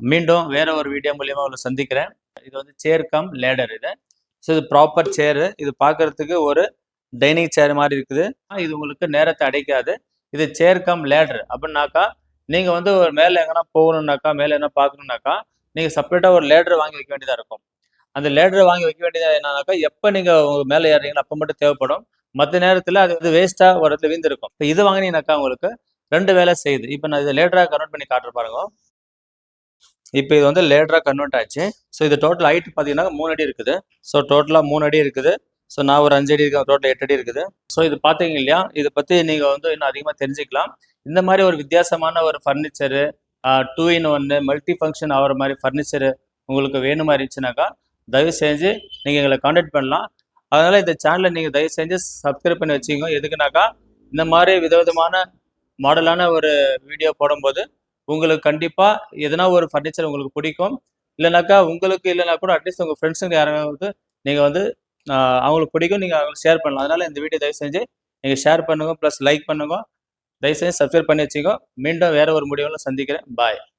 மீண்டும் வேற ஒரு வீடியோ மூலியமா உங்களை சந்திக்கிறேன். இது வந்து சேர் கம் லேடர் இது. ஸோ இது ப்ராப்பர் சேரு. இது பார்க்கறதுக்கு ஒரு டைனிங் சேர் மாதிரி இருக்குது. இது உங்களுக்கு நேரத்தை அடைக்காது. இது சேர் கம் லேடர் அப்படின்னாக்கா நீங்கள் வந்து ஒரு மேலே எங்கன்னா போகணுன்னாக்கா, மேலே என்ன பார்க்கணுன்னாக்கா, நீங்கள் செப்பரேட்டாக ஒரு லேடர் வாங்கி வைக்க வேண்டியதாக இருக்கும். அந்த லேடரை வாங்கி வைக்க வேண்டியது என்னன்னாக்கா, எப்போ நீங்கள் உங்கள் மேலே ஏறுறீங்களோ அப்போ மட்டும் தேவைப்படும். மற்ற நேரத்தில் அது வந்து வேஸ்ட்டாக ஒரு இடத்துல வீழ்ந்திருக்கும். இப்போ இது வாங்கினீங்கன்னாக்கா உங்களுக்கு 2 வேலை செய்யுது. இப்போ நான் இதை லேடராக கன்வெர்ட் பண்ணி காட்டுற பாருங்க. இப்போ இது வந்து லேடராக கன்வெர்ட் ஆச்சு. ஸோ இது டோட்டல் ஹைட் பார்த்தீங்கன்னா 3 அடி இருக்குது. ஸோ டோட்டலாக 3 அடி இருக்குது. ஸோ நான் ஒரு 5 அடி இருக்கேன். டோட்டல் 8 அடி இருக்குது. ஸோ இது பார்த்தீங்க இல்லையா, இதை பற்றி நீங்கள் வந்து இன்னும் அதிகமாக தெரிஞ்சுக்கலாம். இந்த மாதிரி ஒரு வித்தியாசமான ஒரு ஃபர்னிச்சரு, 2 in 1 மல்டி ஃபங்க்ஷன் ஆகிற மாதிரி ஃபர்னிச்சரு உங்களுக்கு வேணுமா இருந்துச்சுனாக்கா, தயவு செஞ்சு நீங்கள் எங்களை காண்டாக்ட் பண்ணலாம். அதனால் இந்த சேனலை நீங்கள் தயவு செஞ்சு சப்ஸ்கிரைப் பண்ணி வச்சுக்கோங்க. எதுக்குனாக்கா, இந்த மாதிரி விதவிதமான மாடலான ஒரு வீடியோ போடும்போது உங்களுக்கு கண்டிப்பாக எதனா ஒரு ஃபர்னிச்சர் உங்களுக்கு பிடிக்கும். இல்லைனாக்கா உங்களுக்கு இல்லைனா கூட அட்லீஸ்ட் உங்கள் ஃப்ரெண்ட்ஸுங்க யாராவது நீங்கள் வந்து அவங்களுக்கு பிடிக்கும், நீங்கள் அவங்களுக்கு ஷேர் பண்ணலாம். அதனால் இந்த வீடியோ தயவு செஞ்சு நீங்கள் ஷேர் பண்ணுங்க, ப்ளஸ் லைக் பண்ணுங்க. தயவு செஞ்சு சப்ஸ்கிரைப் பண்ணி வச்சுக்கோ. மீண்டும் வேற ஒரு முடிவில் சந்திக்கிறேன். பாய்.